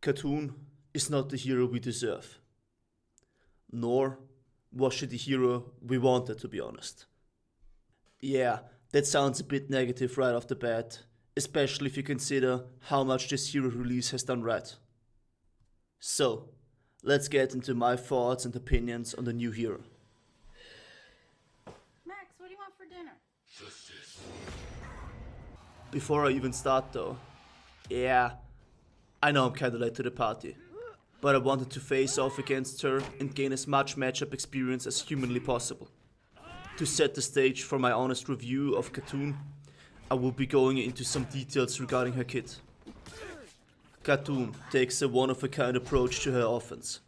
Khatun is not the hero we deserve. Nor was she the hero we wanted, to be honest. Yeah, that sounds a bit negative right off the bat, especially if you consider how much this hero release has done right. So, let's get into my thoughts and opinions on the new hero. Max, what do you want for dinner? Before I even start though, yeah, I know I'm kinda late to the party, but I wanted to face off against her and gain as much matchup experience as humanly possible. To set the stage for my honest review of Khatun, I will be going into some details regarding her kit. Khatun takes a one-of-a-kind approach to her offense,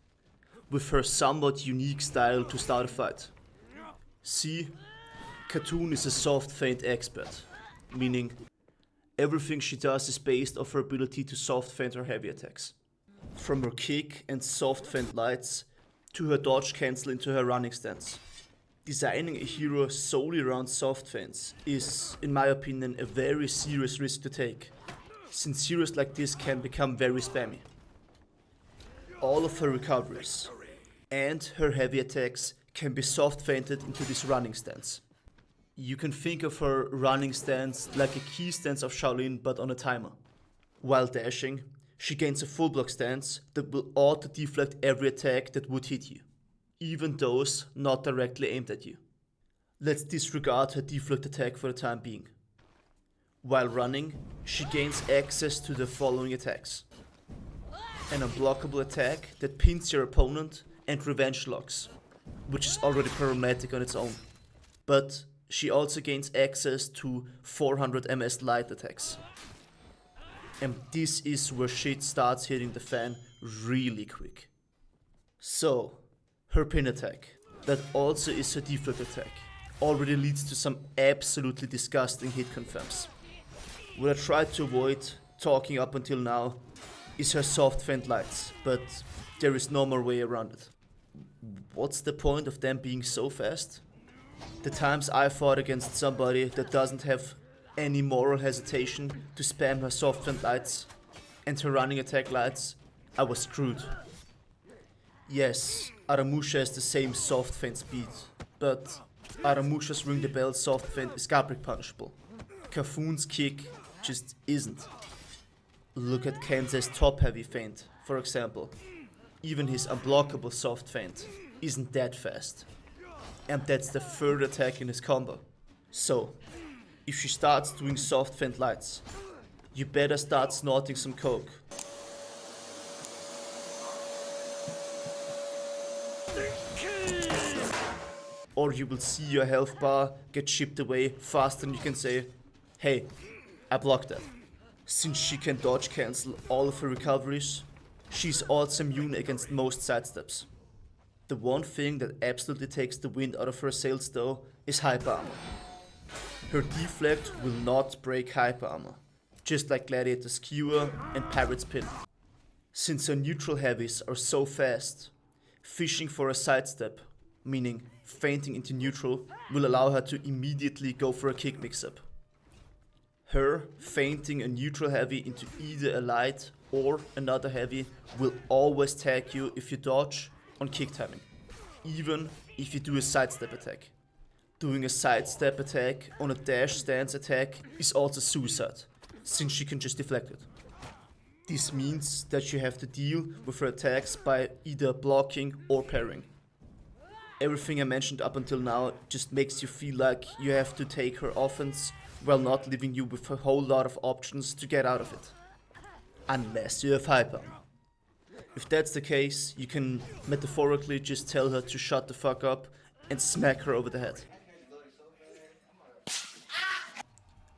with her somewhat unique style to start a fight. See, Khatun is a soft feint expert, meaning everything she does is based off her ability to soft feint her heavy attacks. From her kick and soft feint lights, to her dodge cancel into her running stance. Designing a hero solely around soft feints is, in my opinion, a very serious risk to take, since heroes like this can become very spammy. All of her recoveries and her heavy attacks can be soft feinted into this running stance. You can think of her running stance like a key stance of Shaolin but on a timer. While dashing, she gains a full block stance that will auto-deflect every attack that would hit you, even those not directly aimed at you. Let's disregard her deflect attack for the time being. While running, she gains access to the following attacks. An unblockable attack that pins your opponent and revenge locks, which is already problematic on its own. But she also gains access to 400 MS light attacks. And this is where shit starts hitting the fan really quick. So, her pin attack, that also is her deflect attack, already leads to some absolutely disgusting hit confirms. What I tried to avoid talking up until now is her soft feint lights, but there is no more way around it. What's the point of them being so fast? The times I fought against somebody that doesn't have any moral hesitation to spam her soft feint lights and her running attack lights, I was screwed. Yes, Aramusha has the same soft feint speed, but Aramusha's ring the bell soft feint is garbage punishable. Khatun's kick just isn't. Look at Kensei's top heavy feint, for example. Even his unblockable soft feint isn't that fast. And that's the third attack in his combo. So, if she starts doing soft feint lights, you better start snorting some coke. Or you will see your health bar get chipped away faster than you can say, hey, I blocked that. Since she can dodge cancel all of her recoveries, she's also immune against most sidesteps. The one thing that absolutely takes the wind out of her sails though is hyper armor. Her deflect will not break hyper armor, just like Gladiator's Skewer and Pirate's Pin. Since her neutral heavies are so fast, fishing for a sidestep, meaning feinting into neutral, will allow her to immediately go for a kick mix-up. Her feinting a neutral heavy into either a light or another heavy will always tag you if you dodge on kick timing, even if you do a sidestep attack. Doing a sidestep attack on a dash stance attack is also suicide, since she can just deflect it. This means that you have to deal with her attacks by either blocking or parrying. Everything I mentioned up until now just makes you feel like you have to take her offense while not leaving you with a whole lot of options to get out of it. Unless you have hyper. If that's the case, you can metaphorically just tell her to shut the fuck up and smack her over the head.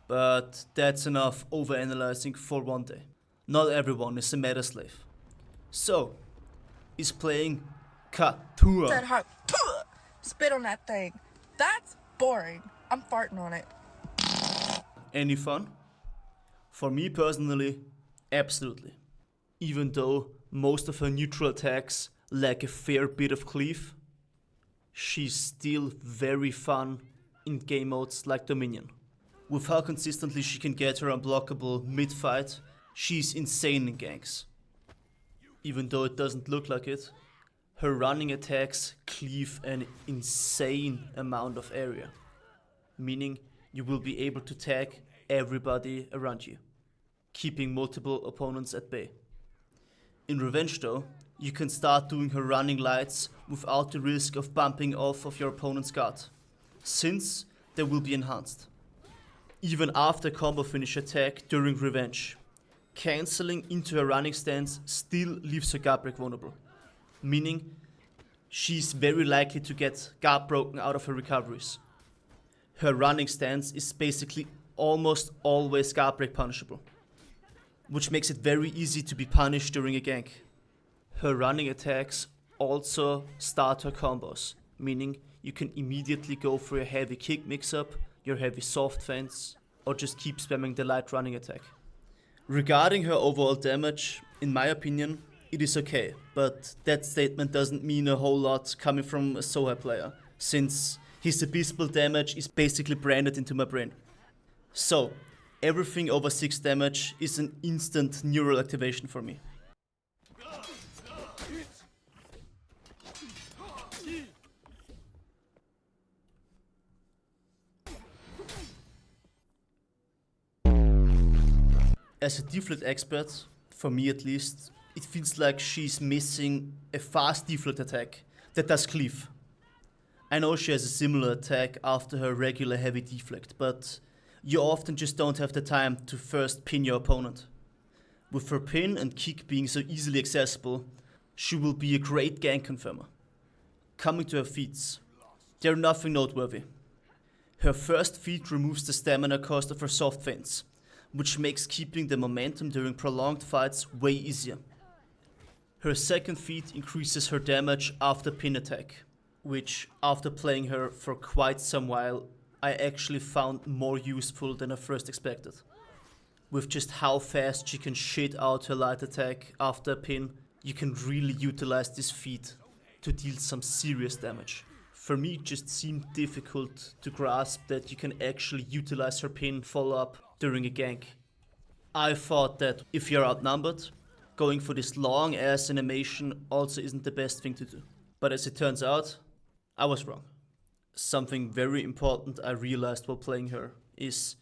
But that's enough overanalyzing for one day. Not everyone is a meta slave. So, is playing Khatun. Said hot. Spit on that thing. That's boring. I'm farting on it. Any fun? For me personally, absolutely. Even though most of her neutral attacks lack a fair bit of cleave, she's still very fun in game modes like Dominion. With how consistently she can get her unblockable mid-fight, she's insane in ganks. even though it doesn't look like it. Her running attacks cleave an insane amount of area, meaning you will be able to tag everybody around you, keeping multiple opponents at bay. In Revenge though, you can start doing her running lights without the risk of bumping off of your opponent's guard, since they will be enhanced. Even after combo finish attack during Revenge, cancelling into her running stance still leaves her guard break vulnerable, meaning she's very likely to get guard broken out of her recoveries. Her running stance is basically almost always guard break punishable, which makes it very easy to be punished during a gank. Her running attacks also start her combos, meaning you can immediately go for your heavy kick mix-up, your heavy soft feints, or just keep spamming the light running attack. Regarding her overall damage, in my opinion, it is okay, but that statement doesn't mean a whole lot coming from a sohei player, since his abysmal damage is basically branded into my brain. So, everything over 6 damage is an instant neural activation for me. As a deflect expert, for me at least, it feels like she's missing a fast deflect attack that does cleave. I know she has a similar attack after her regular heavy deflect, but you often just don't have the time to first pin your opponent. With her pin and kick being so easily accessible, she will be a great gank confirmer. Coming to her feats, they're nothing noteworthy. Her first feat removes the stamina cost of her soft feints, which makes keeping the momentum during prolonged fights way easier. Her second feat increases her damage after pin attack, which after playing her for quite some while, I actually found more useful than I first expected. With just how fast she can shit out her light attack after a pin, you can really utilize this feat to deal some serious damage. For me, it just seemed difficult to grasp that you can actually utilize her pin follow-up during a gank. I thought that if you're outnumbered, going for this long ass animation also isn't the best thing to do. But as it turns out, I was wrong. Something very important I realized while playing her is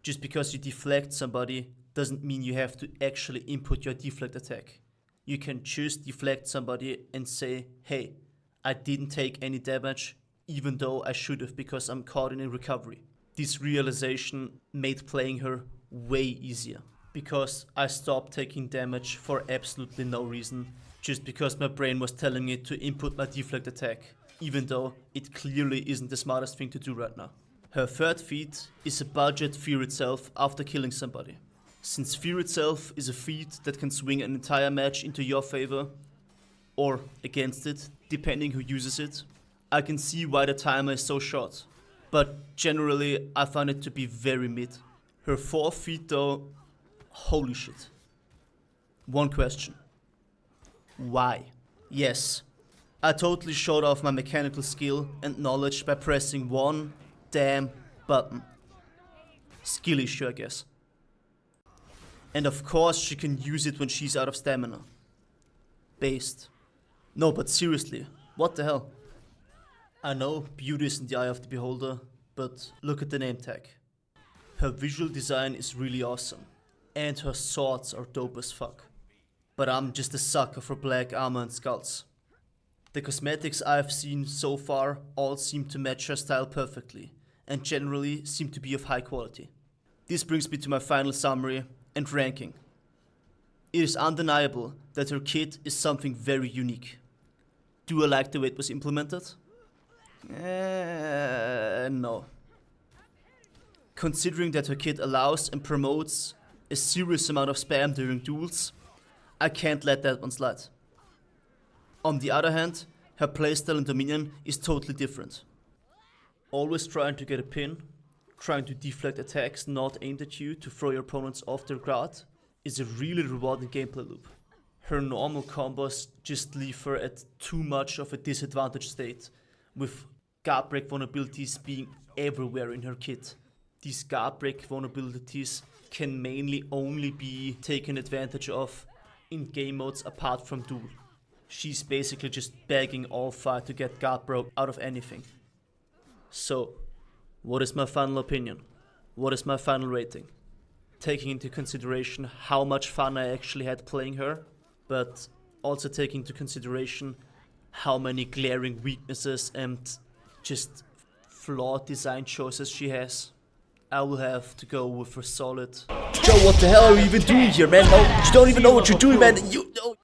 just because you deflect somebody doesn't mean you have to actually input your deflect attack. You can just deflect somebody and say, hey, I didn't take any damage even though I should have because I'm caught in a recovery. This realization made playing her way easier because I stopped taking damage for absolutely no reason just because my brain was telling me to input my deflect attack, even though it clearly isn't the smartest thing to do right now. Her third feat is a budget Fear itself after killing somebody. Since Fear itself is a feat that can swing an entire match into your favor, or against it, depending who uses it, I can see why the timer is so short. But generally, I find it to be very mid. Her fourth feat though, holy shit. One question. Why? Yes, I totally showed off my mechanical skill and knowledge by pressing one damn button. Skill issue, I guess. And of course she can use it when she's out of stamina. Based. No, but seriously, what the hell? I know beauty is in the eye of the beholder, but look at the name tag. Her visual design is really awesome, and her swords are dope as fuck. But I'm just a sucker for black armor and skulls. The cosmetics I've seen so far all seem to match her style perfectly, and generally seem to be of high quality. This brings me to my final summary and ranking. It is undeniable that her kit is something very unique. Do I like the way it was implemented? No. Considering that her kit allows and promotes a serious amount of spam during duels, I can't let that one slide. On the other hand, her playstyle in Dominion is totally different. Always trying to get a pin, trying to deflect attacks not aimed at you to throw your opponents off their guard is a really rewarding gameplay loop. Her normal combos just leave her at too much of a disadvantaged state, with guard break vulnerabilities being everywhere in her kit. These guard break vulnerabilities can mainly only be taken advantage of in game modes apart from duel. She's basically just begging all five to get guard broke out of anything. So, what is my final opinion? What is my final rating? Taking into consideration how much fun I actually had playing her, but also taking into consideration how many glaring weaknesses and just flawed design choices she has, I will have to go with a solid. Joe, what the hell are you even doing here, man? No, you don't even know what you're doing, man. You know.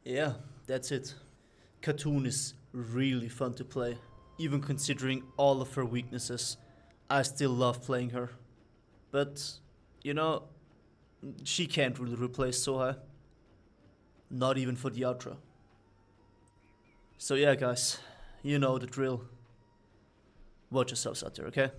Yeah, that's it. Khatun is really fun to play. Even considering all of her weaknesses, I still love playing her. But, you know, she can't really replace Sohei. Not even for the outro. So yeah, guys, you know the drill. Watch yourselves out there, okay?